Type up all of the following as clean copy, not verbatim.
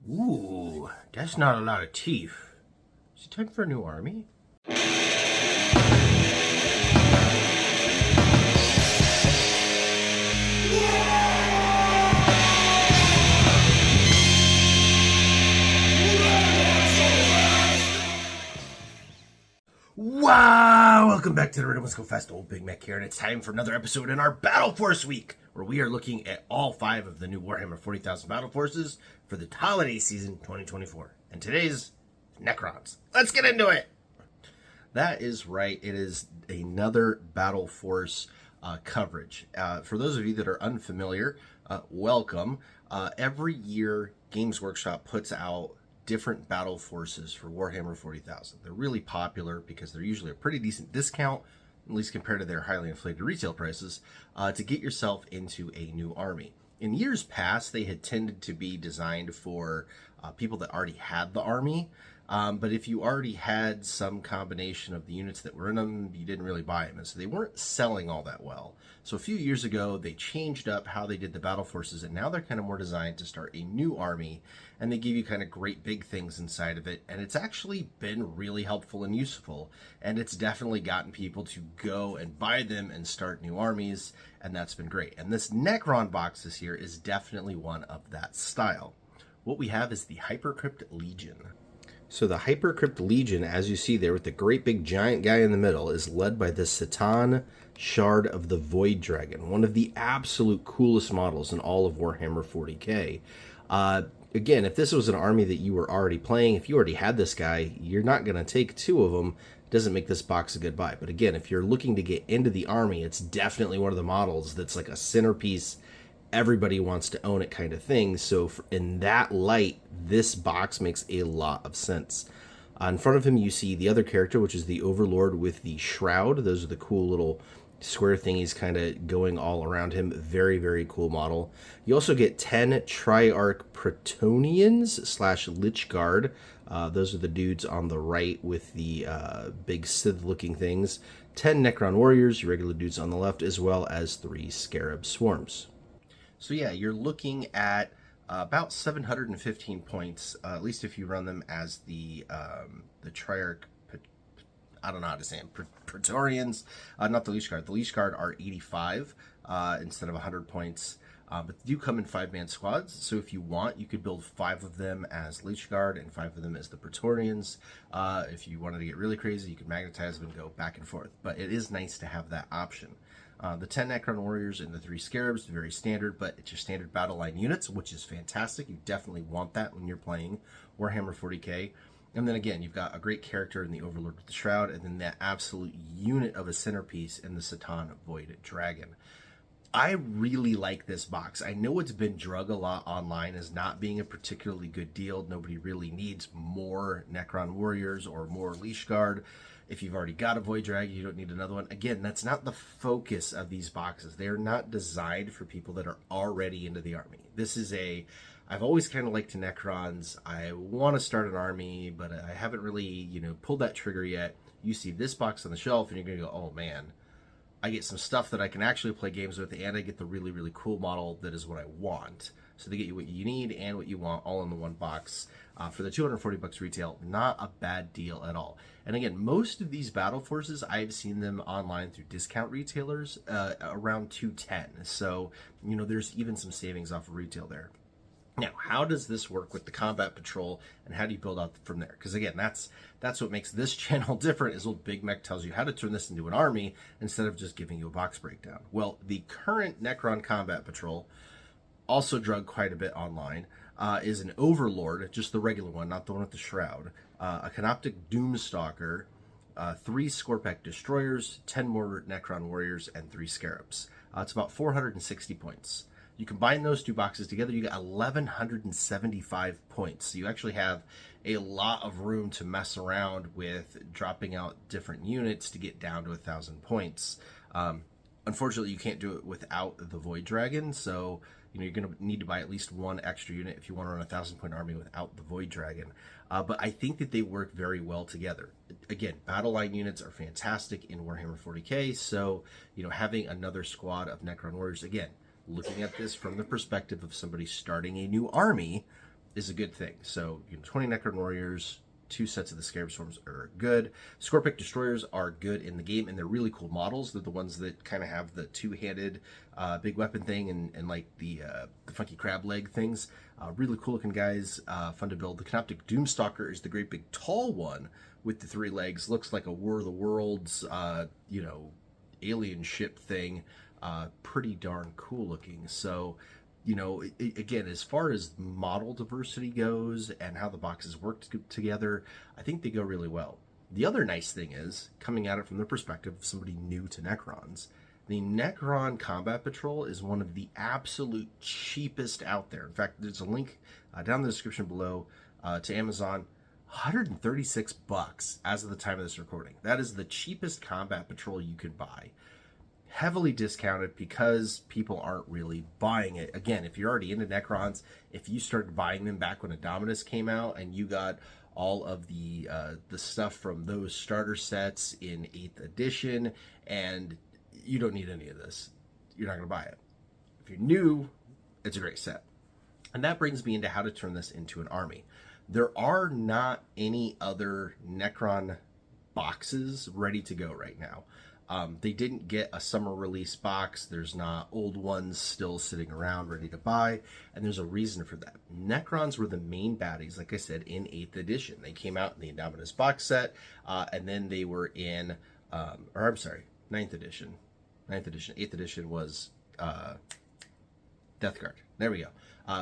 Ooh, that's not a lot of teeth. Is it time for a new army? Wow! Welcome back to the Rhythm. Let's go fast. Old Big Mek here, and it's time for another episode in our Battleforce week, where we are looking at all 5 of the new Warhammer 40,000 Battle Forces for the holiday season 2024. And today's Necrons. Let's get into it! That is right. It is another Battleforce coverage. For those of you that are unfamiliar, welcome. Every year, Games Workshop puts out different battle forces for Warhammer 40,000. They're really popular because they're usually a pretty decent discount, at least compared to their highly inflated retail prices, to get yourself into a new army. In years past, they had tended to be designed for people that already had the army, but if you already had some combination of the units that were in them, you didn't really buy them, and so they weren't selling all that well. So a few years ago, they changed up how they did the battle forces, and now they're kind of more designed to start a new army, and they give you kind of great big things inside of it, and it's actually been really helpful and useful, and it's definitely gotten people to go and buy them and start new armies, and that's been great. And this Necron box this year is definitely one of that style. What we have is the Hypercrypt Legion. So the Hypercrypt Legion, as you see there with the great big giant guy in the middle, is led by the Satan Shard of the Void Dragon, one of the absolute coolest models in all of Warhammer 40k. Again, if this was an army that you were already playing, if you already had this guy, you're not going to take 2 of them. It doesn't make this box a good buy. But again, if you're looking to get into the army, it's definitely one of the models that's like a centerpiece. Everybody wants to own it kind of thing. So in that light, this box makes a lot of sense. In front of him, you see the other character, which is the Overlord with the Shroud. Those are the cool little square thingies kind of going all around him. Very, very cool model. You also get 10 Triarch Pretonians / Lich Guard. Those are the dudes on the right with the big Sith-looking things. 10 Necron Warriors, your regular dudes on the left, as well as 3 Scarab Swarms. So yeah, you're looking at about 715 points, at least if you run them as the Triarch, I don't know how to say them, Praetorians, not the Lich Guard. The Lich Guard are 85 instead of 100 points, but they do come in 5-man squads, so if you want, you could build 5 of them as Lich Guard and 5 of them as the Praetorians. If you wanted to get really crazy, you could magnetize them and go back and forth, but it is nice to have that option. The 10 Necron Warriors and the 3 Scarabs, very standard, but it's your standard battle line units, which is fantastic. You definitely want that when you're playing Warhammer 40k. And then again, you've got a great character in the Overlord with the Shroud, and then that absolute unit of a centerpiece in the Satan Void Dragon. I really like this box. I know it's been drug a lot online as not being a particularly good deal. Nobody really needs more Necron Warriors or more Lich Guard. If you've already got a Void Dragon, you don't need another one. Again, that's not the focus of these boxes. They are not designed for people that are already into the army. This is I've always kind of liked Necrons. I want to start an army, but I haven't really, pulled that trigger yet. You see this box on the shelf, and you're going to go, oh man, I get some stuff that I can actually play games with, and I get the really, really cool model that is what I want. So they get you what you need and what you want all in the one box. For the $240 retail, not a bad deal at all. And again, most of these battle forces, I've seen them online through discount retailers around $210. So, there's even some savings off of retail there. Now, how does this work with the combat patrol, and how do you build out from there? Because again, that's what makes this channel different, is old Big Mek tells you how to turn this into an army instead of just giving you a box breakdown. Well, the current Necron combat patrol, also drug quite a bit online, is an Overlord, just the regular one, not the one with the Shroud, a Canoptic Doomstalker, 3 Scorpek Destroyers, 10 more Necron Warriors, and 3 Scarabs. It's about 460 points. You combine those 2 boxes together, you get 1,175 points. So you actually have a lot of room to mess around with dropping out different units to get down to 1,000 points. Unfortunately, you can't do it without the Void Dragon, so you're going to need to buy at least 1 extra unit if you want to run a 1,000-point army without the Void Dragon. But I think that they work very well together. Again, battle line units are fantastic in Warhammer 40k, so having another squad of Necron Warriors, again, looking at this from the perspective of somebody starting a new army, is a good thing. So 20 Necron Warriors, 2 sets of the Scarab Swarms are good. Scorpic Destroyers are good in the game, and they're really cool models. They're the ones that kind of have the two-handed big weapon thing and like the funky crab leg things. Really cool looking guys, fun to build. The Canoptic Doomstalker is the great big tall one with the 3 legs. Looks like a War of the Worlds, alien ship thing. Pretty darn cool looking. So, again, as far as model diversity goes and how the boxes work together, I think they go really well. The other nice thing is, coming at it from the perspective of somebody new to Necrons, the Necron Combat Patrol is one of the absolute cheapest out there. In fact, there's a link down in the description below to Amazon. $136 as of the time of this recording. That is the cheapest Combat Patrol you could buy. Heavily discounted because people aren't really buying it. Again, if you're already into Necrons, if you started buying them back when Indominus came out and you got all of the stuff from those starter sets in 8th edition, and you don't need any of this, you're not going to buy it. If you're new, it's a great set. And that brings me into how to turn this into an army. There are not any other Necron boxes ready to go right now. They didn't get a summer release box. There's not old ones still sitting around ready to buy, and there's a reason for that. Necrons were the main baddies, like I said, in 8th edition. They came out in the Indominus box set, and then they were in, 9th edition. 9th edition. 8th edition was Death Guard. There we go.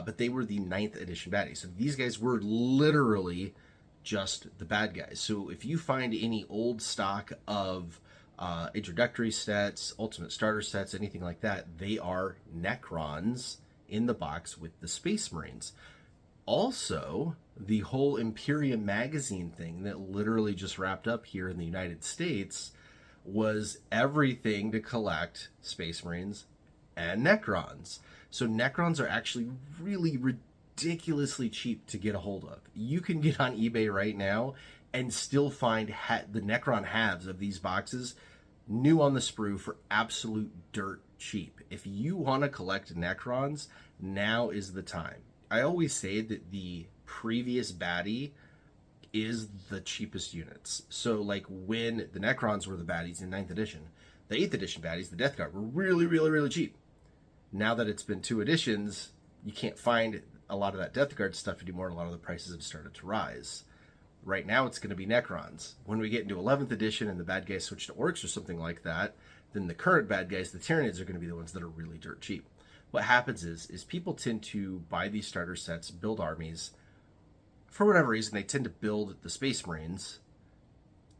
But they were the 9th edition baddies. So these guys were literally just the bad guys. So if you find any old stock of introductory sets, ultimate starter sets, anything like that, they are Necrons in the box with the Space Marines. Also, the whole Imperium magazine thing that literally just wrapped up here in the United States was everything to collect Space Marines and Necrons. So Necrons are actually really ridiculously cheap to get a hold of. You can get on eBay right now and still find the Necron halves of these boxes new on the sprue for absolute dirt cheap. If you want to collect Necrons, now is the time. I always say that the previous baddie is the cheapest units. So like when the Necrons were the baddies in 9th edition, the 8th edition baddies, the Death Guard, were really, really, really cheap. Now that it's been 2 editions, you can't find a lot of that Death Guard stuff anymore. A lot of the prices have started to rise. Right now, it's going to be Necrons. When we get into 11th edition and the bad guys switch to Orcs or something like that, then the current bad guys, the Tyranids, are going to be the ones that are really dirt cheap. What happens is people tend to buy these starter sets, build armies. For whatever reason, they tend to build the Space Marines,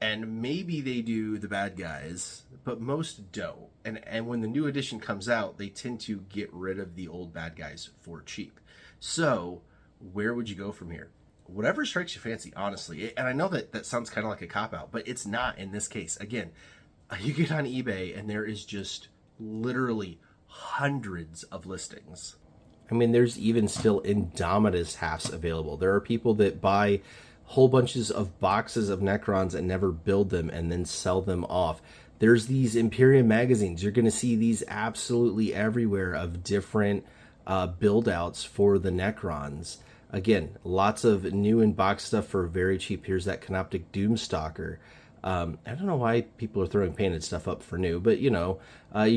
and maybe they do the bad guys, but most don't. And when the new edition comes out, they tend to get rid of the old bad guys for cheap. So where would you go from here? Whatever strikes your fancy, honestly. And I know that sounds kind of like a cop-out, but it's not in this case. Again, you get on eBay and there is just literally hundreds of listings. I mean, there's even still Indominus halves available. There are people that buy whole bunches of boxes of Necrons and never build them and then sell them off. There's these Imperium magazines. You're going to see these absolutely everywhere of different build-outs for the Necrons. Again, lots of new in-box stuff for very cheap. Here's that Canoptic Doomstalker. I don't know why people are throwing painted stuff up for new, but you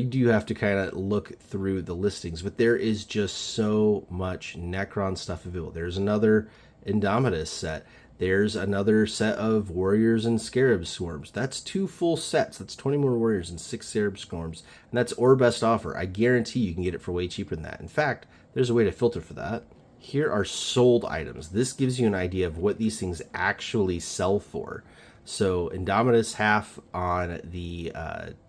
do have to kind of look through the listings. But there is just so much Necron stuff available. There's another Indominus set. There's another set of Warriors and Scarab Swarms. That's 2 full sets. That's 20 more Warriors and 6 Scarab Swarms. And that's our best offer. I guarantee you can get it for way cheaper than that. In fact, there's a way to filter for that. Here are sold items. This gives you an idea of what these things actually sell for. So Indominus half on the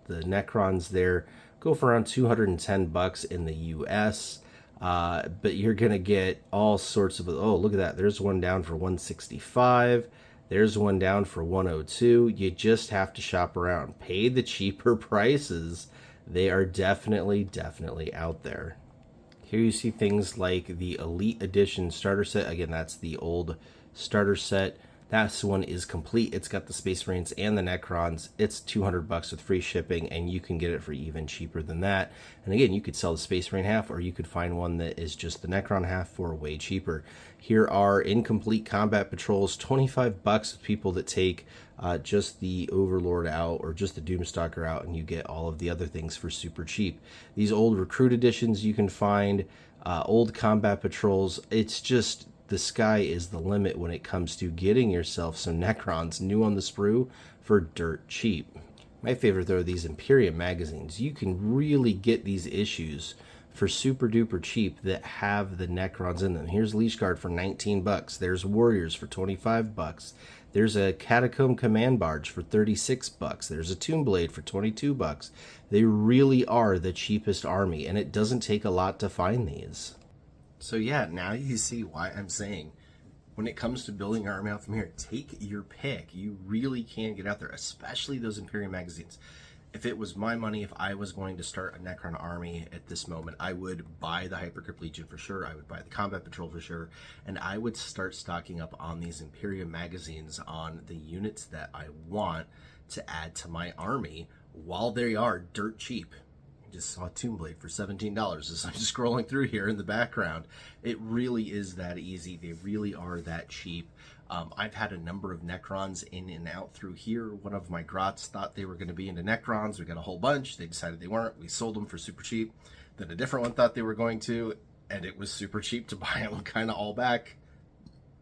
Necrons there go for around $210 in the US. But you're gonna get all sorts of, oh, look at that, there's one down for $165, there's one down for $102. You just have to shop around, pay the cheaper prices. They are definitely out there. Here you see things like the Elite Edition starter set. Again, that's the old starter set. That one is complete. It's got the Space Marines and the Necrons. It's $200 with free shipping, and you can get it for even cheaper than that. And again, you could sell the Space Marine half, or you could find one that is just the Necron half for way cheaper. Here are incomplete combat patrols, $25 with people that take just the Overlord out or just the Doomstalker out, and you get all of the other things for super cheap. These old recruit editions you can find, old combat patrols. It's just, the sky is the limit when it comes to getting yourself some Necrons new on the sprue for dirt cheap. My favorite, though, are these Imperium magazines. You can really get these issues for super duper cheap that have the Necrons in them. Here's Leash Guard for $19. There's Warriors for $25. There's a Catacomb Command Barge for $36. There's a Tomb Blade for $22. They really are the cheapest army, and it doesn't take a lot to find these. So yeah, now you see why I'm saying, when it comes to building your army out from here, take your pick. You really can get out there, especially those Imperium magazines. If it was my money, if I was going to start a Necron army at this moment, I would buy the Hypercrypt Legion for sure, I would buy the Combat Patrol for sure, and I would start stocking up on these Imperium magazines on the units that I want to add to my army while they are dirt cheap. Just saw Tomb Blade for $17 as I'm scrolling through here in the background. It really is that easy. They really are that cheap. I've had a number of Necrons in and out through here. One of my grots thought they were going to be into Necrons. We got a whole bunch. They decided they weren't. We sold them for super cheap. Then a different one thought they were going to, and it was super cheap to buy them kind of all back.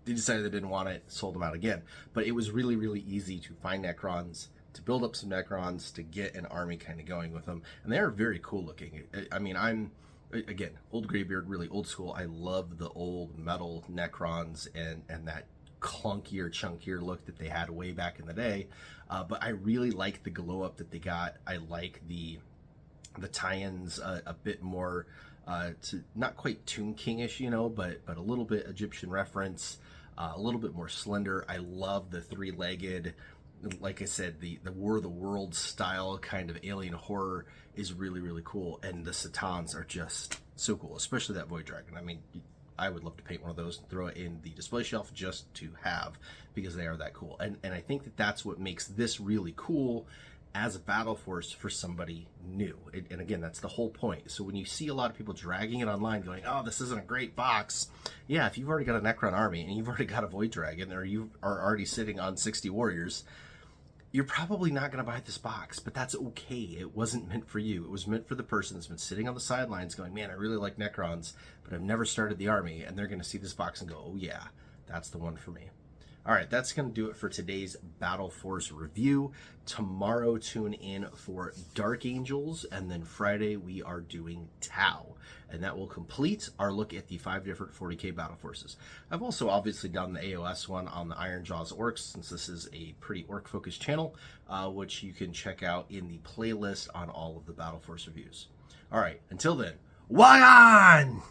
They decided they didn't want it, sold them out again. But it was really, really easy to find Necrons, to build up some Necrons, to get an army kind of going with them. And they're very cool looking. I mean, I'm, again, old graybeard, really old school. I love the old metal Necrons and that clunkier, chunkier look that they had way back in the day. But I really like the glow up that they got. I like the tie-ins a bit more, to not quite Tomb King-ish, you know, but a little bit Egyptian reference, a little bit more slender. I love the three-legged, like I said, the War of the Worlds style kind of alien horror is really, really cool. And the Satans are just so cool, especially that Void Dragon. I mean, I would love to paint one of those and throw it in the display shelf just to have, because they are that cool. And I think that that's what makes this really cool as a battle force for somebody new. And again, that's the whole point. So when you see a lot of people dragging it online going, oh, this isn't a great box. Yeah, if you've already got a Necron army and you've already got a Void Dragon, or you are already sitting on 60 warriors, you're probably not going to buy this box, but that's okay. It wasn't meant for you. It was meant for the person that's been sitting on the sidelines going, man, I really like Necrons, but I've never started the army, and they're going to see this box and go, oh yeah, that's the one for me. All right, that's going to do it for today's Battle Force review. Tomorrow, tune in for Dark Angels, and then Friday we are doing Tau, and that will complete our look at the 5 different 40k Battle Forces. I've also obviously done the AOS one on the Iron Jaws Orcs, since this is a pretty orc-focused channel, which you can check out in the playlist on all of the Battle Force reviews. All right, until then, Wagon!